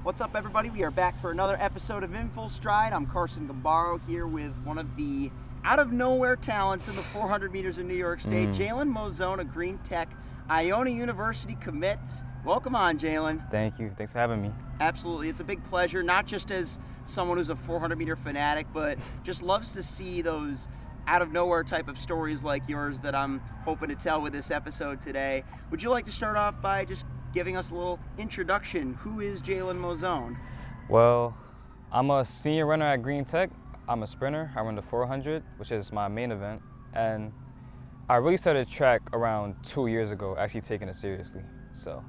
What's up, everybody? We are back for another episode of In Full Stride. I'm Carson Gambaro here with one of the out-of-nowhere talents in the 400 meters in New York State, Jaylen Mozone, a Green Tech Iona University commit. Welcome on, Jaylen. Thank you. Thanks for having me. Absolutely. It's a big pleasure, not just as someone who's a 400-meter fanatic, but just loves to see those out-of-nowhere type of stories like yours that I'm hoping to tell with this episode today. Would you like to start off by just giving us a little introduction? Who is Jaylen Mozone? Well, I'm a senior runner at Green Tech. I'm a sprinter. I run the 400, which is my main event. And I really started track around 2 years ago, actually taking it seriously. So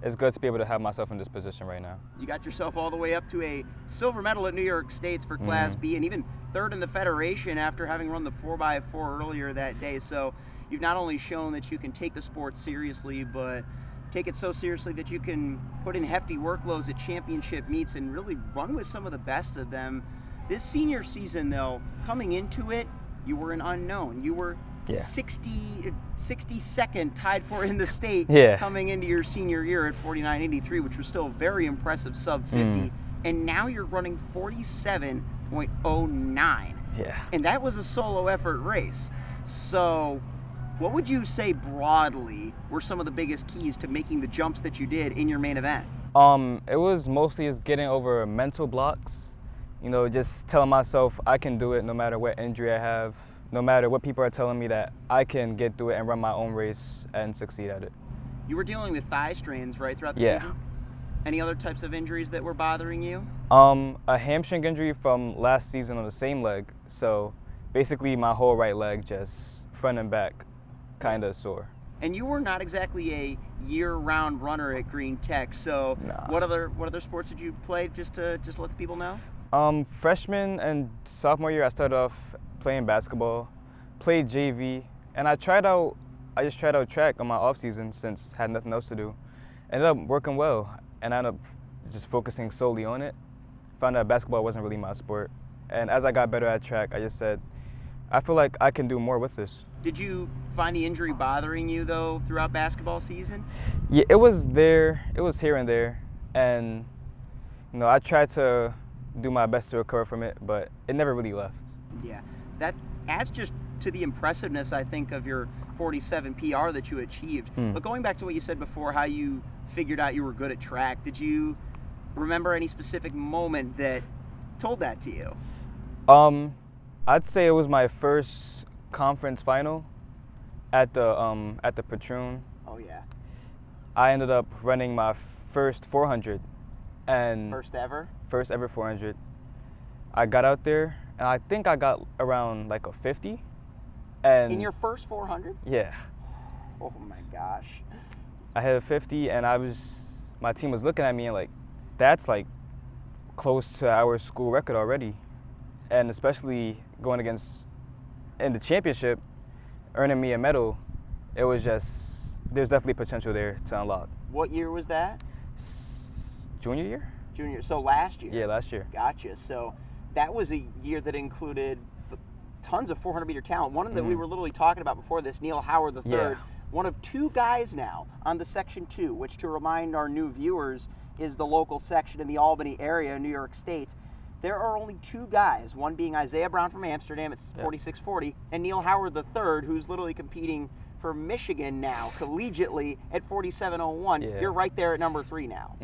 it's good to be able to have myself in this position right now. You got yourself all the way up to a silver medal at New York State's for Class B, and even third in the Federation after having run the 4x4 earlier that day. So you've not only shown that you can take the sport seriously, but take it so seriously that you can put in hefty workloads at championship meets and really run with some of the best of them. This senior season, though, coming into it, you were an unknown. You were 62nd tied for in the state coming into your senior year at 49.83, which was still a very impressive sub 50. And now you're running 47.09. Yeah. And that was a solo effort race. So what would you say broadly were some of the biggest keys to making the jumps that you did in your main event? It was mostly just getting over mental blocks. You know, just telling myself I can do it no matter what injury I have, no matter what people are telling me, that I can get through it and run my own race and succeed at it. You were dealing with thigh strains, right, throughout the season? Any other types of injuries that were bothering you? A hamstring injury from last season on the same leg. So basically my whole right leg, just front and back, kind of sore. And you were not exactly a year-round runner at Green Tech, so what other sports did you play, just to let the people know? Freshman and sophomore year, I started off playing basketball, played JV, and I just tried out track on my off season since I had nothing else to do. Ended up working well, and I ended up just focusing solely on it. Found out basketball wasn't really my sport, and as I got better at track, I just said, I feel like I can do more with this. Did you find the injury bothering you, though, throughout basketball season? Yeah, it was there. It was here and there, and you know, I tried to do my best to recover from it, but it never really left. Yeah, that adds just to the impressiveness, I think, of your 47 PR that you achieved. But going back to what you said before, how you figured out you were good at track, did you remember any specific moment that told that to you? I'd say it was my first conference final at the Patroon. Oh yeah. I ended up running my first 400, and first ever 400. I got out there, and I think I got around like a 50. And in your first 400? Yeah. Oh my gosh. I hit a 50, and my team was looking at me and like, that's like close to our school record already, and especially going against in the championship, earning me a medal, it was just, there's definitely potential there to unlock. What year was that? Junior year? Junior, so last year? Yeah, last year. Gotcha. So that was a year that included tons of 400-meter talent. One that we were literally talking about before this, Neil Howard III, one of two guys now on the Section 2, which, to remind our new viewers, is the local section in the Albany area, New York State. There are only two guys, one being Isaiah Brown from Amsterdam at 46.40, and Neil Howard III, who's literally competing for Michigan now, collegiately, at 47.01. Yeah. You're right there at number 3 now.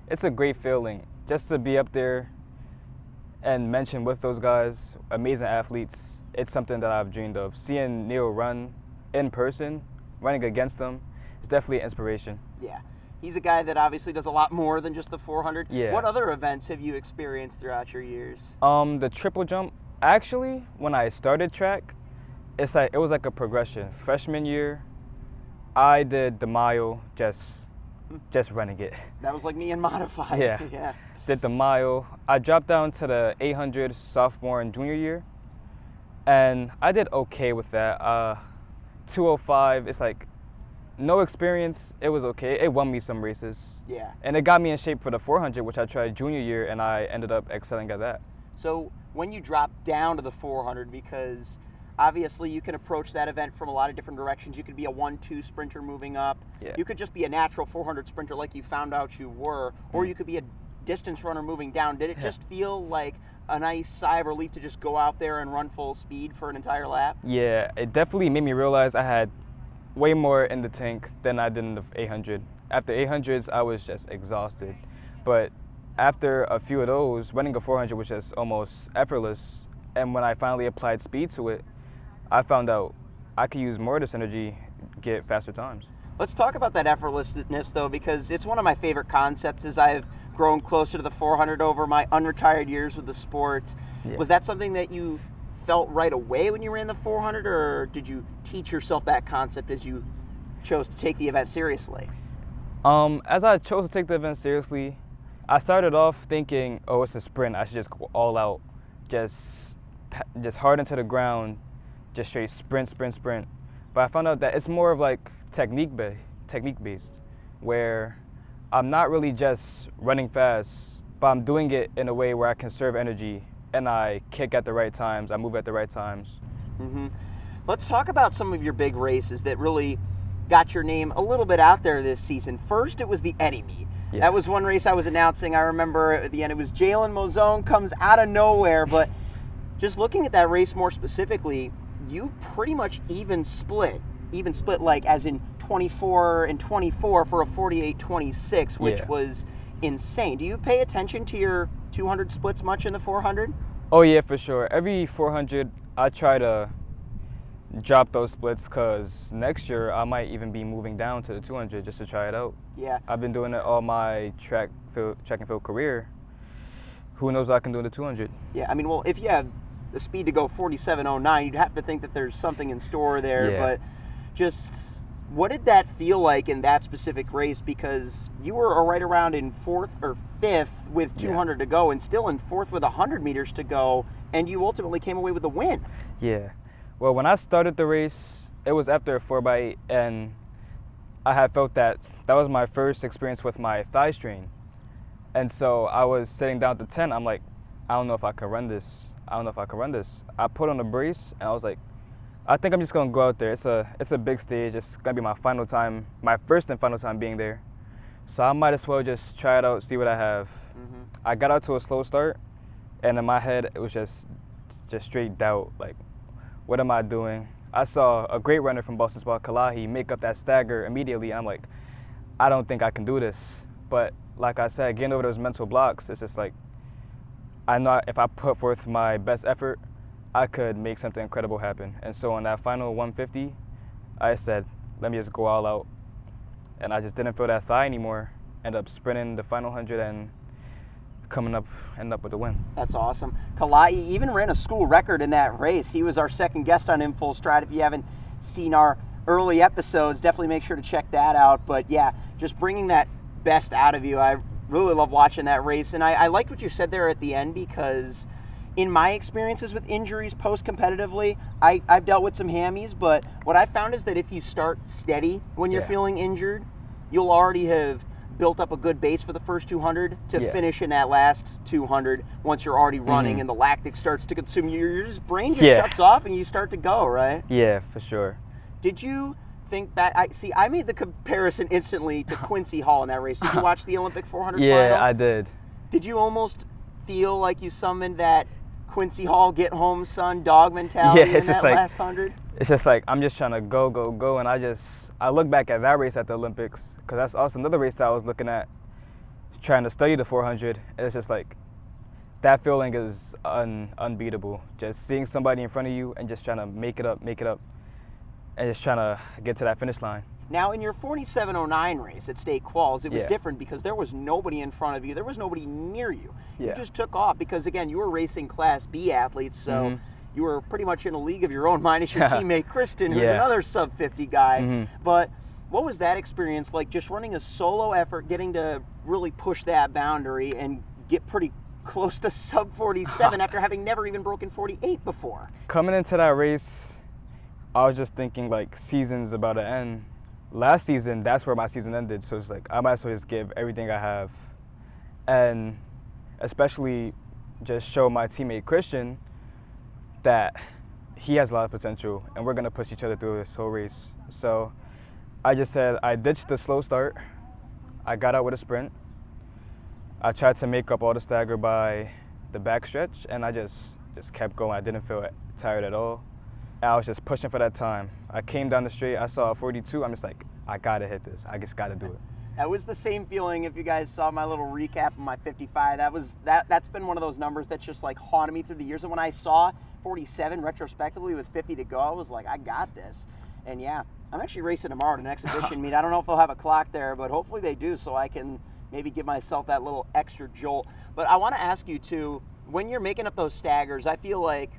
It's a great feeling just to be up there and mention with those guys, amazing athletes. It's something that I've dreamed of. Seeing Neil run in person, running against him, is definitely an inspiration. Yeah. He's a guy that obviously does a lot more than just the 400. Yeah. What other events have you experienced throughout your years? The triple jump. Actually, when I started track, it was like a progression. Freshman year, I did the mile, just running it. That was like me in modified. Yeah. Did the mile. I dropped down to the 800 sophomore and junior year, and I did okay with that. 205. It's like, no experience, it was okay. It won me some races. Yeah. And it got me in shape for the 400, which I tried junior year, and I ended up excelling at that. So when you drop down to the 400, because obviously you can approach that event from a lot of different directions. You could be a 1-2 sprinter moving up. Yeah. You could just be a natural 400 sprinter like you found out you were, or you could be a distance runner moving down, did it just feel like a nice sigh of relief to just go out there and run full speed for an entire lap? Yeah, it definitely made me realize I had way more in the tank than I did in the 800. After 800s, I was just exhausted. But after a few of those, running a 400 was just almost effortless. And when I finally applied speed to it, I found out I could use more of this energy, get faster times. Let's talk about that effortlessness, though, because it's one of my favorite concepts as I've grown closer to the 400 over my unretired years with the sport. Yeah. Was that something that you felt right away when you ran the 400, or did you teach yourself that concept as you chose to take the event seriously? As I chose to take the event seriously, I started off thinking, oh, it's a sprint. I should just go all out, just hard into the ground, just straight sprint. But I found out that it's more of like technique based, where I'm not really just running fast, but I'm doing it in a way where I conserve energy and I kick at the right times, I move at the right times. Mm-hmm. Let's talk about some of your big races that really got your name a little bit out there this season. First, it was the Eddie meet. Yeah. That was one race I was announcing. I remember at the end, it was Jaylen Mozone comes out of nowhere, but just looking at that race more specifically, you pretty much even split like as in 24 and 24 for a 48-26, which was insane. Do you pay attention to your 200 splits much in the 400? Oh yeah, for sure. Every 400, I try to drop those splits because next year I might even be moving down to the 200 just to try it out. Yeah. I've been doing it all my track and field career. Who knows what I can do in the 200? Yeah, I mean, well, if you have the speed to go 47.09, you'd have to think that there's something in store there. Yeah. But just what did that feel like in that specific race? Because you were right around in 4th or 5th with 200 to go and still in 4th with 100 meters to go, and you ultimately came away with the win. Yeah. Well, when I started the race, it was after a 4x8, and I had felt that was my first experience with my thigh strain. And so I was sitting down at the tent. I'm like, I don't know if I can run this. I put on a brace, and I was like, I think I'm just going to go out there. It's a big stage. It's going to be my final time, my first and final time being there. So I might as well just try it out, see what I have. Mm-hmm. I got out to a slow start, and in my head, it was just straight doubt, like, what am I doing? I saw a great runner from Boston Spa, Kalahi, make up that stagger immediately. I'm like, I don't think I can do this. But like I said, getting over those mental blocks, it's just like, I know if I put forth my best effort, I could make something incredible happen. And so on that final 150, I said, let me just go all out. And I just didn't feel that thigh anymore. Ended up sprinting the final 100 and end up with the win. That's awesome. Kalai even ran a school record in that race. He was our second guest on In Full Stride. If you haven't seen our early episodes, definitely make sure to check that out. But yeah, just bringing that best out of you. I really love watching that race. And I liked what you said there at the end, because in my experiences with injuries post-competitively, I've dealt with some hammies, but what I found is that if you start steady when you're feeling injured, you'll already have built up a good base for the first 200 to finish in that last 200 once you're already running and the lactic starts to consume you. Your brain just shuts off and you start to go, right? Yeah, for sure. Did you think back? I made the comparison instantly to Quincy Hall in that race. Did you watch the Olympic 400 final? Yeah, I did. Did you almost feel like you summoned that Quincy Hall get home son dog mentality in that last 100? It's just like I'm just trying to go, and I look back at that race at the Olympics, because that's also another race that I was looking at, trying to study the 400. And it's just like that feeling is unbeatable. Just seeing somebody in front of you and just trying to make it up, and just trying to get to that finish line. Now, in your 47.09 race at state quals, it was different because there was nobody in front of you. There was nobody near you. You just took off because, again, you were racing Class B athletes, so you were pretty much in a league of your own, minus your teammate Kristen, who's another sub-50 guy. But what was that experience like, just running a solo effort, getting to really push that boundary and get pretty close to sub-47 after having never even broken 48 before? Coming into that race, I was just thinking, like, season's about to end. Last season, that's where my season ended, so it's like I might as well just give everything I have, and especially just show my teammate Christian that he has a lot of potential, and we're gonna push each other through this whole race. So I just said I ditched the slow start, I got out with a sprint, I tried to make up all the stagger by the back stretch, and I just kept going. I didn't feel tired at all. I was just pushing for that time. I came down the straight, I saw a 42. I'm just like, I gotta hit this. I just gotta do it. That was the same feeling. If you guys saw my little recap of my 55, that's been one of those numbers that's just like haunted me through the years. And when I saw 47 retrospectively with 50 to go, I was like, I got this. And yeah, I'm actually racing tomorrow at an exhibition meet. I don't know if they'll have a clock there, but hopefully they do, so I can maybe give myself that little extra jolt. But I want to ask you too, when you're making up those staggers, I feel like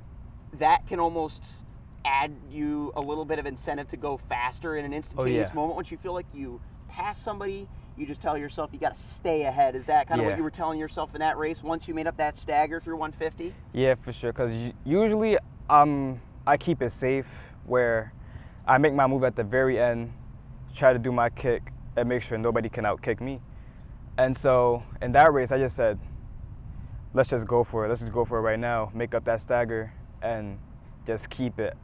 that can almost add you a little bit of incentive to go faster in an instantaneous moment. Once you feel like you pass somebody, you just tell yourself you got to stay ahead. Is that kind of what you were telling yourself in that race once you made up that stagger through 150? Yeah, for sure, because usually I keep it safe where I make my move at the very end, try to do my kick, and make sure nobody can outkick me. And so in that race, I just said, let's just go for it. Let's just go for it right now. Make up that stagger and just keep it.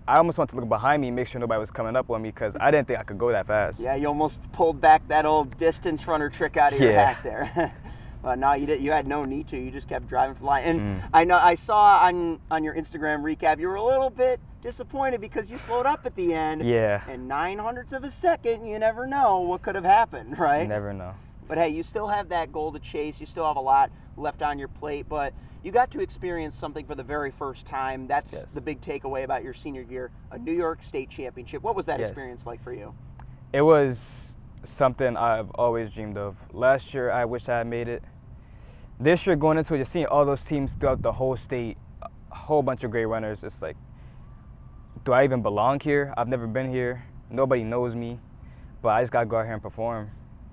I almost want to look behind me and make sure nobody was coming up on me because I didn't think I could go that fast. Yeah, you almost pulled back that old distance runner trick out of your hat there. Well, no, you had no need to. You just kept driving for the line. And I know I saw on your Instagram recap, you were a little bit disappointed because you slowed up at the end. Yeah. And 900ths of a second, you never know what could have happened, right? You never know. But hey, you still have that goal to chase. You still have a lot left on your plate, but you got to experience something for the very first time. That's the big takeaway about your senior year, a New York State championship. What was that experience like for you? It was something I've always dreamed of. Last year, I wish I had made it. This year, going into it, just seeing all those teams throughout the whole state, a whole bunch of great runners, it's like, do I even belong here? I've never been here. Nobody knows me, but I just got to go out here and perform.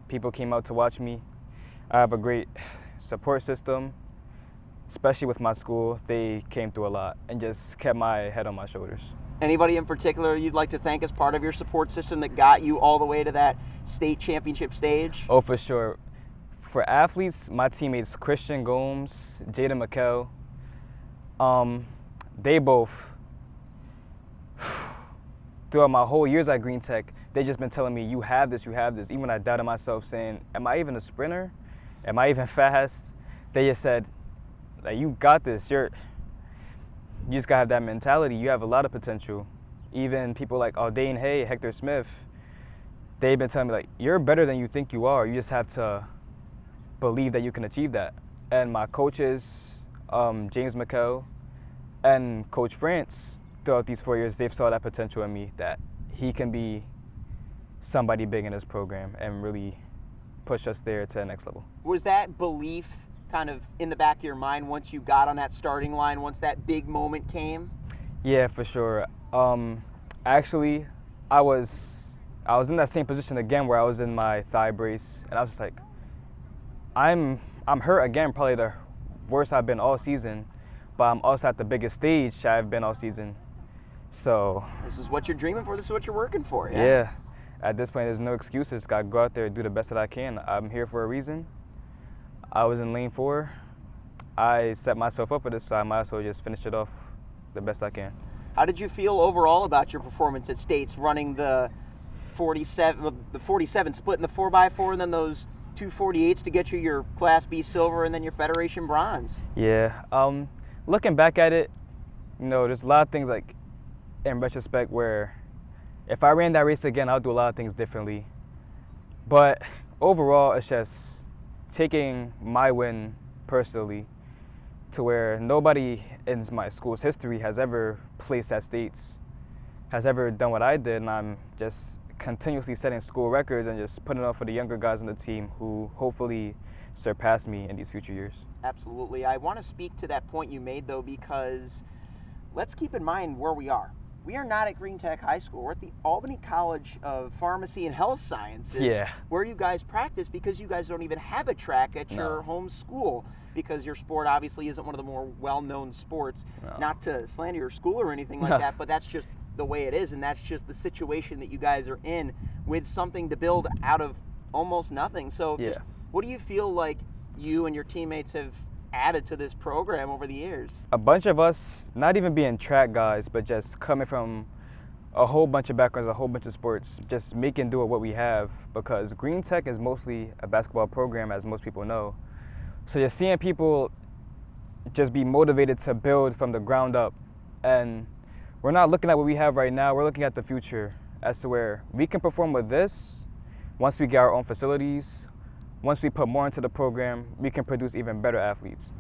People came out to watch me. I have a great support system, especially with my school. They came through a lot and just kept my head on my shoulders. Anybody in particular you'd like to thank as part of your support system that got you all the way to that state championship stage? Oh, for sure. For athletes, my teammates Christian Gomes, Jaylen Mozone, they both, throughout my whole years at Green Tech, they just been telling me, you have this. Even when I doubted myself, saying, am I even a sprinter? Am I even fast? They just said, like, you got this. You just got to have that mentality. You have a lot of potential. Even people like Albany, Hector Smith, they've been telling me, like, you're better than you think you are. You just have to believe that you can achieve that. And my coaches, James McKell and Coach France, throughout these 4 years, they've saw that potential in me, that he can be somebody big in this program and really push us there to the next level. Was that belief kind of in the back of your mind once you got on that starting line, once that big moment came? Yeah, for sure. Actually, I was in that same position again where I was in my thigh brace, and I was just like, I'm hurt again, probably the worst I've been all season, but I'm also at the biggest stage I've been all season. So this is what you're dreaming for. This is what you're working for. Yeah. At this point, there's no excuses. Got to go out there and do the best that I can. I'm here for a reason. I was in lane 4. I set myself up for this, so I might as well just finish it off the best I can. How did you feel overall about your performance at States, running the 47 split in the 4x4, and then those 248s to get you your Class B silver and then your Federation bronze? Yeah. Looking back at it, there's a lot of things like in retrospect where if I ran that race again, I'll do a lot of things differently. But overall, it's just taking my win personally to where nobody in my school's history has ever placed at States, has ever done what I did, and I'm just continuously setting school records and just putting it up for the younger guys on the team who hopefully surpass me in these future years. Absolutely. I want to speak to that point you made, though, because let's keep in mind where we are. We are not at Green Tech High School. We're at the Albany College of Pharmacy and Health Sciences, where you guys practice, because you guys don't even have a track at your home school, because your sport obviously isn't one of the more well-known sports. Not to slander your school or anything like that, but that's just the way it is, and that's just the situation that you guys are in, with something to build out of almost nothing. So just what do you feel like you and your teammates have added to this program over the years? A bunch of us, not even being track guys, but just coming from a whole bunch of backgrounds, a whole bunch of sports, just making do with what we have, because Green Tech is mostly a basketball program, as most people know. So just seeing people just be motivated to build from the ground up. And we're not looking at what we have right now, we're looking at the future as to where we can perform with this. Once we get our own facilities, once we put more into the program, we can produce even better athletes.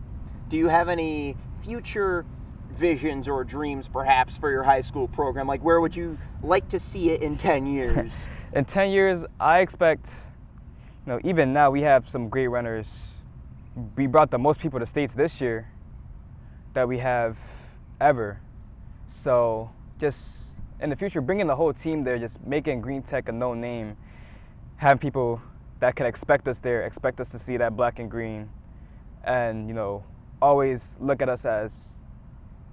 Do you have any future visions or dreams perhaps for your high school program? Like, where would you like to see it in 10 years? In 10 years, I expect, even now we have some great runners. We brought the most people to states this year that we have ever. So just in the future, bringing the whole team there, just making Green Tech a known name, having people that can expect us there, expect us to see that black and green, and always look at us as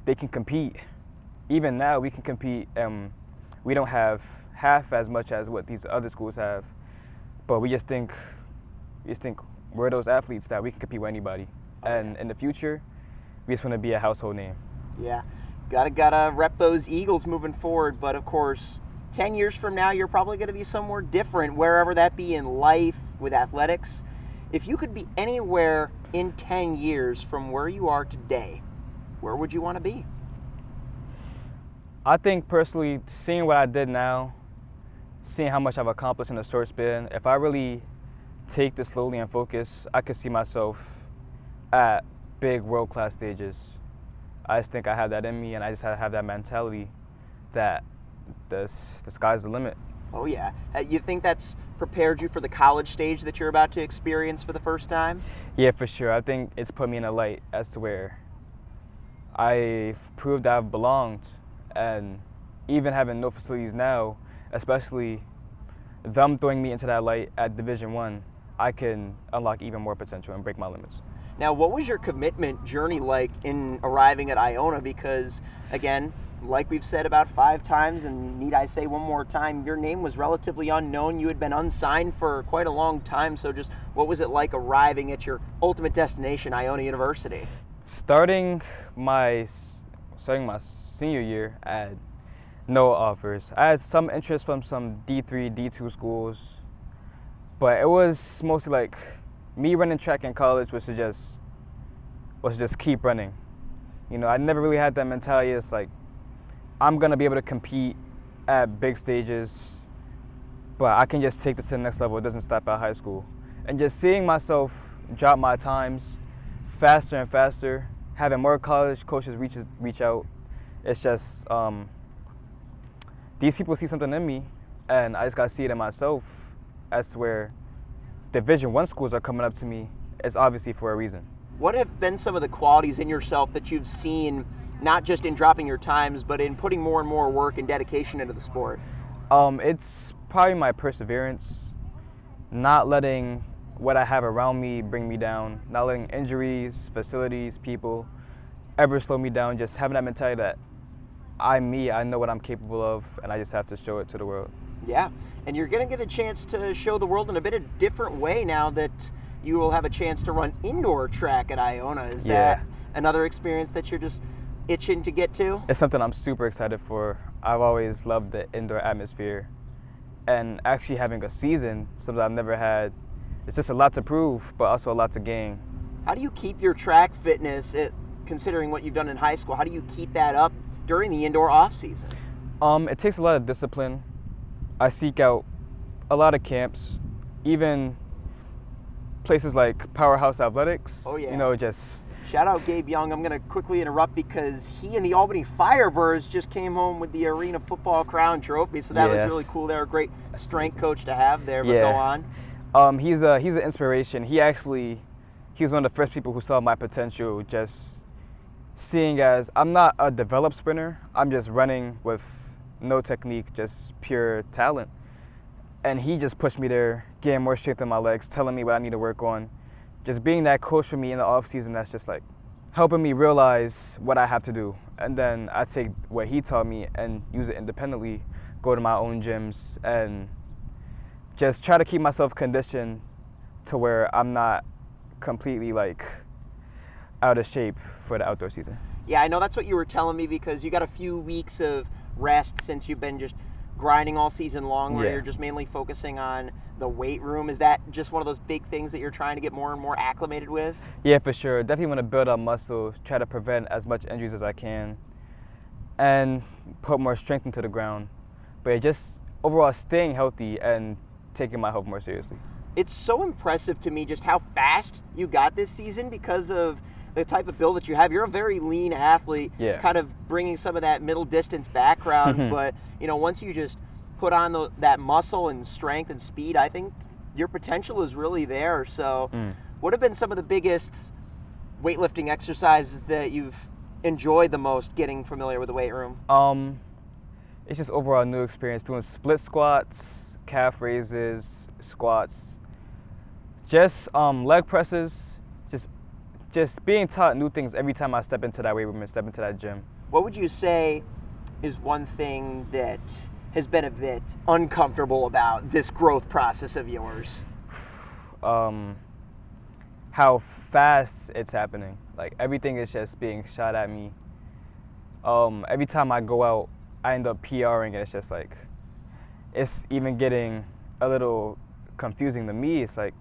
they can compete. Even now we can compete, and we don't have half as much as what these other schools have, but we just think we're those athletes that we can compete with anybody. And in the future, we just want to be a household name. Yeah, gotta rep those Eagles moving forward. But of course, 10 years from now, you're probably going to be somewhere different, wherever that be in life, with athletics. If you could be anywhere in 10 years from where you are today, where would you want to be? I think personally, seeing what I did now, seeing how much I've accomplished in a short span, if I really take this slowly and focus, I could see myself at big world-class stages. I just think I have that in me, and I just have that mentality that the sky's the limit. Oh yeah. You think that's prepared you for the college stage that you're about to experience for the first time? Yeah, for sure. I think it's put me in a light as to where I've proved I've belonged, and even having no facilities now, especially them throwing me into that light at Division I can unlock even more potential and break my limits. Now, what was your commitment journey like in arriving at Iona? Because, again, like we've said about 5 times, and need I say one more time, your name was relatively unknown. You had been unsigned for quite a long time. So just what was it like arriving at your ultimate destination, Iona University? Starting my senior year, I had no offers. I had some interest from some D3, D2 schools, but it was mostly like me running track in college was to just keep running. I never really had that mentality. It's like, I'm gonna be able to compete at big stages, but I can just take this to the next level. It doesn't stop at high school. And just seeing myself drop my times faster and faster, having more college coaches reach out, it's just, these people see something in me, and I just gotta see it in myself as to where Division I schools are coming up to me. It's obviously for a reason. What have been some of the qualities in yourself that you've seen, not just in dropping your times, but in putting more and more work and dedication into the sport? It's probably my perseverance, not letting what I have around me bring me down, not letting injuries, facilities, people ever slow me down, just having that mentality that I know what I'm capable of, and I just have to show it to the world. Yeah, and you're going to get a chance to show the world in a bit of different way now that you will have a chance to run indoor track at Iona. Is that another experience that you're just itching to get to? It's something I'm super excited for. I've always loved the indoor atmosphere, and actually having a season, something I've never had. It's just a lot to prove, but also a lot to gain. How do you keep your track fitness, considering what you've done in high school? How do you keep that up during the indoor off season? It takes a lot of discipline. I seek out a lot of camps, even places like Powerhouse Athletics. Oh yeah. Just shout out Gabe Young. I'm going to quickly interrupt because he and the Albany Firebirds just came home with the Arena Football Crown Trophy, so that was really cool. They're a great strength coach to have there. But go on. He's an inspiration. He was one of the first people who saw my potential. Just seeing as I'm not a developed sprinter, I'm just running with no technique, just pure talent. And he just pushed me there, getting more strength in my legs, telling me what I need to work on. Just being that coach for me in the off season, that's just like helping me realize what I have to do. And then I take what he taught me and use it independently, go to my own gyms, and just try to keep myself conditioned to where I'm not completely out of shape for the outdoor season. Yeah, I know that's what you were telling me because you got a few weeks of rest since you've been just grinding all season long where Yeah. you're just mainly focusing on the weight room? Is that just one of those big things that you're trying to get more and more acclimated with? Yeah, for sure. Definitely want to build up muscle, try to prevent as much injuries as I can, and put more strength into the ground. But it just overall staying healthy and taking my health more seriously. It's so impressive to me just how fast you got this season because of the type of build that you have. You're a very lean athlete, Yeah. kind of bringing some of that middle distance background. But, once you just put on that muscle and strength and speed, I think your potential is really there. So what have been some of the biggest weightlifting exercises that you've enjoyed the most getting familiar with the weight room? It's just overall a new experience doing split squats, calf raises, squats, just leg presses, just being taught new things every time I step into that weight room and step into that gym. What would you say is one thing that has been a bit uncomfortable about this growth process of yours? How fast it's happening. Like everything is just being shot at me. Every time I go out, I end up PRing, and it's just like, it's even getting a little confusing to me. It's like,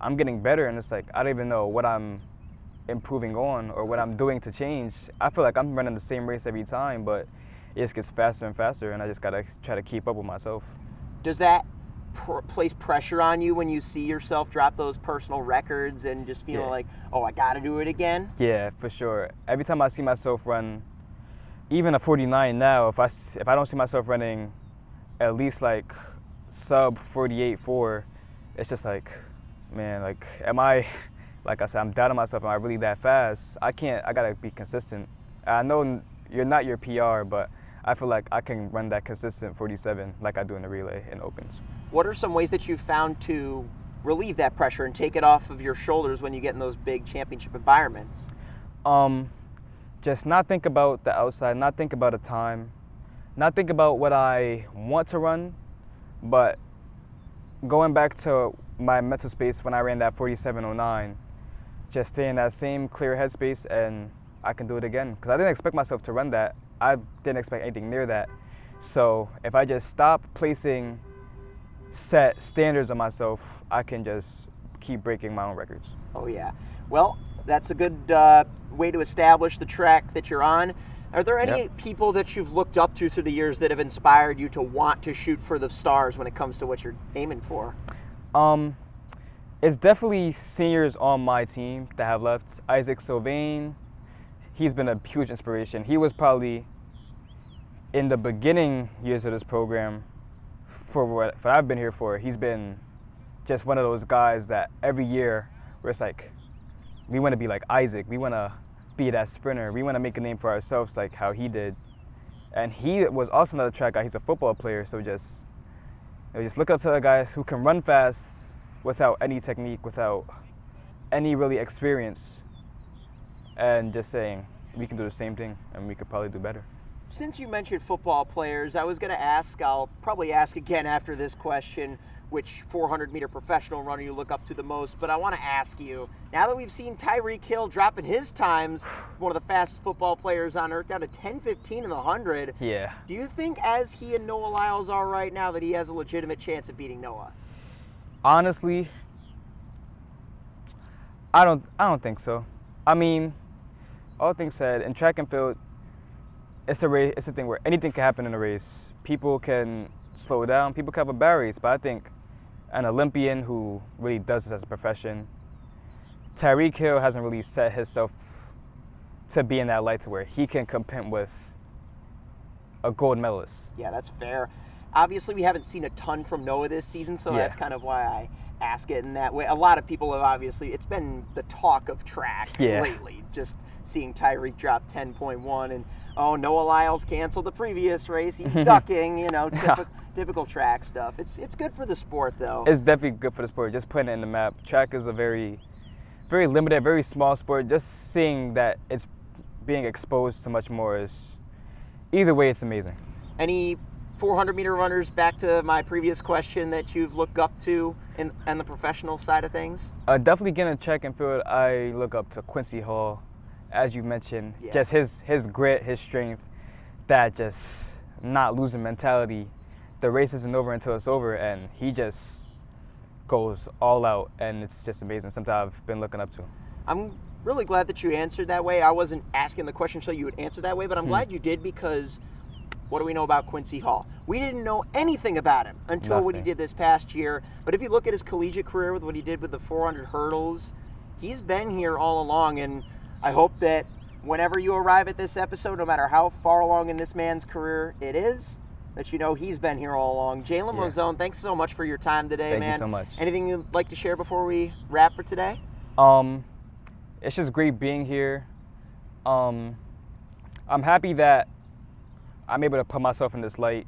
I'm getting better, and it's like, I don't even know what I'm improving on or what I'm doing to change. I feel like I'm running the same race every time, but it just gets faster and faster, and I just gotta try to keep up with myself. Does that place pressure on you when you see yourself drop those personal records and just feeling like, oh, I gotta do it again? Yeah, for sure. Every time I see myself run, even a 49 now, if I don't see myself running at least like sub 48.4, it's just like, man, like, am I, like I said, I'm doubting myself. Am I really that fast? I gotta be consistent. I know you're not your PR, but I feel like I can run that consistent 47 like I do in the relay and opens. What are some ways that you've found to relieve that pressure and take it off of your shoulders when you get in those big championship environments? Just not think about the outside, not think about the time, not think about what I want to run, but going back to my mental space when I ran that 47.09, just stay in that same clear headspace and I can do it again. Because I didn't expect myself to run that. I didn't expect anything near that. So if I just stop placing set standards on myself, I can just keep breaking my own records. Oh, yeah. Well, that's a good way to establish the track that you're on. Are there any people that you've looked up to through the years that have inspired you to want to shoot for the stars when it comes to what you're aiming for? It's definitely seniors on my team that have left. Isaac Sylvain, he's been a huge inspiration. He was probably in the beginning years of this program for what I've been here for. He's been just one of those guys that every year where it's like, we want to be like Isaac. We want to be that sprinter. We want to make a name for ourselves like how he did. And he was also another track guy. He's a football player, so just look up to the guys who can run fast without any technique, without any really experience, and just saying we can do the same thing and we could probably do better. Since you mentioned football players, I was going to ask, I'll probably ask again after this question, which 400-meter professional runner you look up to the most, but I want to ask you, now that we've seen Tyreek Hill dropping his times, one of the fastest football players on earth, down to 10:15 in the 100, Yeah. do you think as he and Noah Lyles are right now that he has a legitimate chance of beating Noah? Honestly, I don't think so. I mean, all things said, in track and field, it's a race. It's a thing where anything can happen in a race. People can slow down. People can have a bad race. But I think an Olympian who really does this as a profession, Tyreek Hill hasn't really set himself to be in that light to where he can compete with a gold medalist. Yeah, that's fair. Obviously, we haven't seen a ton from Noah this season, so that's kind of why I ask it in that way. A lot of people have obviously, it's been the talk of track lately, just seeing Tyreek drop 10.1 and, oh, Noah Lyles canceled the previous race. He's ducking, typical track stuff. It's good for the sport, though. It's definitely good for the sport, just putting it in the map. Track is a very, very limited, very small sport. Just seeing that it's being exposed to much more is, either way, it's amazing. Any 400-meter runners, back to my previous question, that you've looked up to on the professional side of things? Definitely getting track and field, I look up to Quincy Hall, as you mentioned. Just his grit, his strength, that just not losing mentality, the race isn't over until it's over, and he just goes all out, and it's just amazing. Something I've been looking up to. I'm really glad that you answered that way. I wasn't asking the question so you would answer that way, but I'm glad you did, because what do we know about Quincy Hall? We didn't know anything about him until what he did this past year. But if you look at his collegiate career with what he did with the 400 hurdles, he's been here all along. And I hope that whenever you arrive at this episode, no matter how far along in this man's career it is, that you know he's been here all along. Jaylen Mozone, thanks so much for your time today, man. Thank you so much. Anything you'd like to share before we wrap for today? It's just great being here. I'm happy that I'm able to put myself in this light.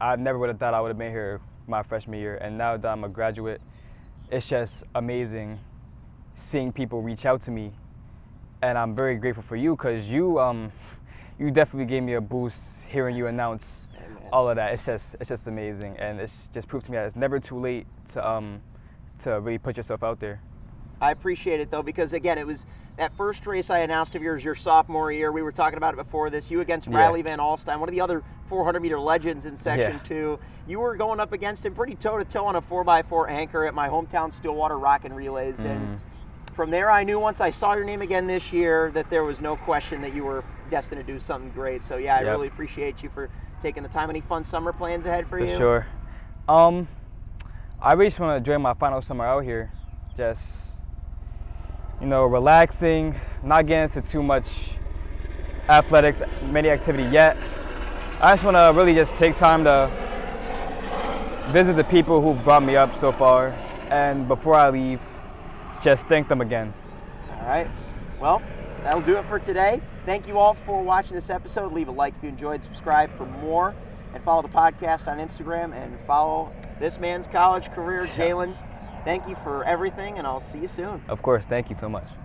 I never would have thought I would have been here my freshman year, and now that I'm a graduate, it's just amazing seeing people reach out to me, and I'm very grateful for you, because you definitely gave me a boost hearing you announce all of that. It's just amazing, and it's just proved to me that it's never too late to really put yourself out there. I appreciate it, though, because, again, it was that first race I announced of yours your sophomore year. We were talking about it before this. You against Riley Van Alstyne, one of the other 400-meter legends in Section 2. You were going up against him pretty toe-to-toe on a 4x4 anchor at my hometown Stillwater Rock and Relays. And from there, I knew once I saw your name again this year that there was no question that you were destined to do something great. So, yeah, I really appreciate you for taking the time. Any fun summer plans ahead for you? For sure. I really just want to enjoy my final summer out here. Just, you know, relaxing, not getting into too much athletics, many activity yet. I just want to really just take time to visit the people who brought me up so far, and before I leave, just thank them again. All right. Well, that'll do it for today. Thank you all for watching this episode. Leave a like if you enjoyed, subscribe for more, and follow the podcast on Instagram, and follow this man's college career, Jaylen. Thank you for everything, and I'll see you soon. Of course. Thank you so much.